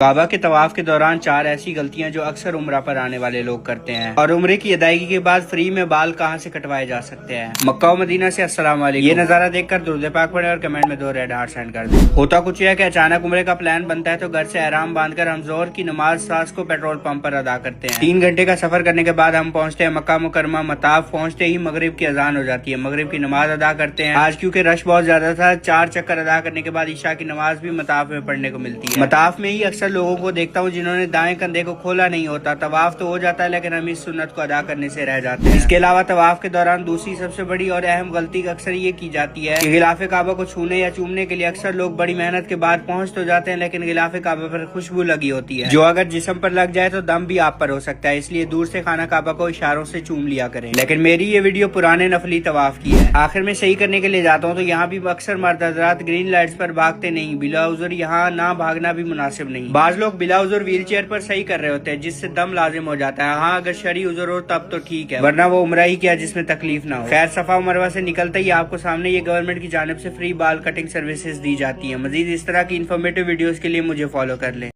کعبہ کے طواف کے دوران 4 ایسی غلطیاں جو اکثر عمرہ پر آنے والے لوگ کرتے ہیں، اور عمرے کی ادائیگی کے بعد فری میں بال کہاں سے کٹوائے جا سکتے ہیں۔ مکہ و مدینہ سے السلام علیکم۔ یہ نظارہ دیکھ کر درود پاک پڑھیں اور کمنٹ میں 2 ریڈ ہارٹ سینڈ کر دیں۔ ہوتا کچھ ہے کہ اچانک عمرے کا پلان بنتا ہے تو گھر سے احرام باندھ کر ہم ظہر کی نماز ساز کو پیٹرول پمپ پر ادا کرتے ہیں۔ 3 گھنٹے کا سفر کرنے کے بعد ہم پہنچتے ہیں مکہ مکرمہ۔ مطاف پہنچتے ہی مغرب کی اذان ہو جاتی ہے، مغرب کی نماز ادا کرتے ہیں۔ آج کیونکہ رش بہت زیادہ تھا، 4 چکر ادا کرنے کے بعد عشاء کی نماز بھی مطاف میں پڑھنے کو ملتی ہے۔ مطاف میں ہی اکثر لوگوں کو دیکھتا ہوں جنہوں نے دائیں کندھے کو کھولا نہیں ہوتا۔ طواف تو ہو جاتا ہے لیکن ہم اس سنت کو ادا کرنے سے رہ جاتے ہیں۔ اس کے علاوہ طواف کے دوران دوسری سب سے بڑی اور اہم غلطی اکثر یہ کی جاتی ہے کہ غلاف کعبہ کو چھونے یا چومنے کے لیے اکثر لوگ بڑی محنت کے بعد پہنچ تو جاتے ہیں، لیکن غلاف کعبہ پر خوشبو لگی ہوتی ہے جو اگر جسم پر لگ جائے تو دم بھی آپ پر ہو سکتا ہے، اس لیے دور سے خانہ کعبہ کو اشاروں سے چوم لیا کریں۔ لیکن میری یہ ویڈیو پرانے نفلی طواف کی ہے، آخر میں صحیح کرنے کے لیے جاتا ہوں تو یہاں بھی اکثر مرد حضرات گرین لائٹس پر بھاگتے نہیں۔ بلا عذر یہاں نہ بھاگنا بھی مناسب نہیں۔ بعض لوگ بلا عذر ویل چیئر پر صحیح کر رہے ہوتے ہیں جس سے دم لازم ہو جاتا ہے۔ ہاں اگر شرعی عذر ہو تب تو ٹھیک ہے، ورنہ وہ عمرہ ہی کیا جس میں تکلیف نہ ہو۔ خیر، صفا و مروہ سے نکلتے ہی آپ کو سامنے یہ گورنمنٹ کی جانب سے فری بال کٹنگ سروسز دی جاتی ہیں۔ مزید اس طرح کی انفارمیٹیو ویڈیوز کے لیے مجھے فالو کر لیں۔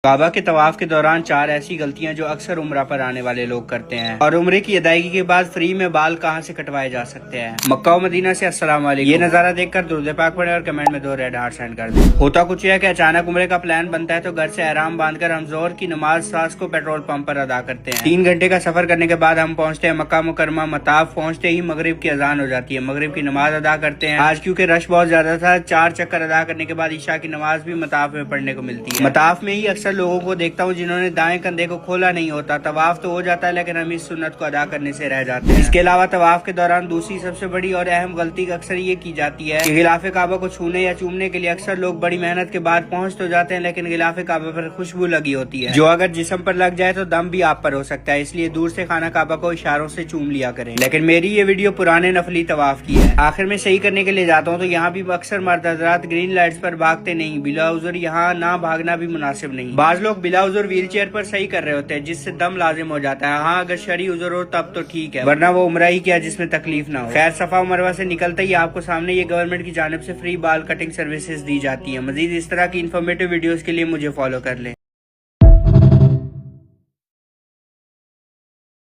کعبہ کے طواف کے دوران 4 ایسی غلطیاں جو اکثر عمرہ پر آنے والے لوگ کرتے ہیں، اور عمرے کی ادائیگی کے بعد فری میں بال کہاں سے کٹوائے جا سکتے ہیں۔ مکہ و مدینہ سے السلام علیکم۔ یہ نظارہ دیکھ کر درود پاک پڑھیں اور کمنٹ میں 2 ریڈ ہارٹ سینڈ کر دیں۔ ہوتا کچھ ہے کہ اچانک عمرے کا پلان بنتا ہے تو گھر سے احرام باندھ کر ہم ظہر کی نماز ساز کو پیٹرول پمپ پر ادا کرتے ہیں۔ 3 گھنٹے کا سفر کرنے کے بعد ہم پہنچتے ہیں مکہ مکرمہ۔ مطاف پہنچتے ہی مغرب کی اذان ہو جاتی ہے، مغرب کی نماز ادا کرتے ہیں۔ آج کیونکہ رش بہت زیادہ تھا، 4 چکر ادا کرنے کے بعد عشاء کی نماز بھی مطاف میں پڑھنے کو ملتی ہے۔ مطاف میں ہی اکثر لوگوں کو دیکھتا ہوں جنہوں نے دائیں کندھے کو کھولا نہیں ہوتا۔ طواف تو ہو جاتا ہے لیکن ہم اس سنت کو ادا کرنے سے رہ جاتے ہیں۔ اس کے علاوہ طواف کے دوران دوسری سب سے بڑی اور اہم غلطی اکثر یہ کی جاتی ہے کہ غلاف کعبہ کو چھونے یا چومنے کے لیے اکثر لوگ بڑی محنت کے بعد پہنچ تو جاتے ہیں، لیکن غلاف کعبہ پر خوشبو لگی ہوتی ہے جو اگر جسم پر لگ جائے تو دم بھی آپ پر ہو سکتا ہے، اس لیے دور سے خانہ کعبہ کو اشاروں سے چوم لیا کریں۔ لیکن میری یہ ویڈیو پرانے نفلی طواف کی ہے، آخر میں صحیح کرنے کے لیے جاتا ہوں تو یہاں بھی اکثر مرد حضرات گرین لائٹس پر بھاگتے نہیں۔ بلا عذر یہاں نہ بھاگنا بھی مناسب نہیں۔ بعض لوگ بلا عذر ویل چیئر پر صحیح کر رہے ہوتے ہیں جس سے دم لازم ہو جاتا ہے۔ ہاں اگر شرعی عذر ہو تب تو ٹھیک ہے، ورنہ وہ عمرہ ہی کیا جس میں تکلیف نہ ہو۔ خیر، صفا و مروہ سے نکلتے ہی آپ کو سامنے یہ گورنمنٹ کی جانب سے فری بال کٹنگ سروسز دی جاتی ہیں۔ مزید اس طرح کی انفارمیٹیو ویڈیوز کے لیے مجھے فالو کر لیں۔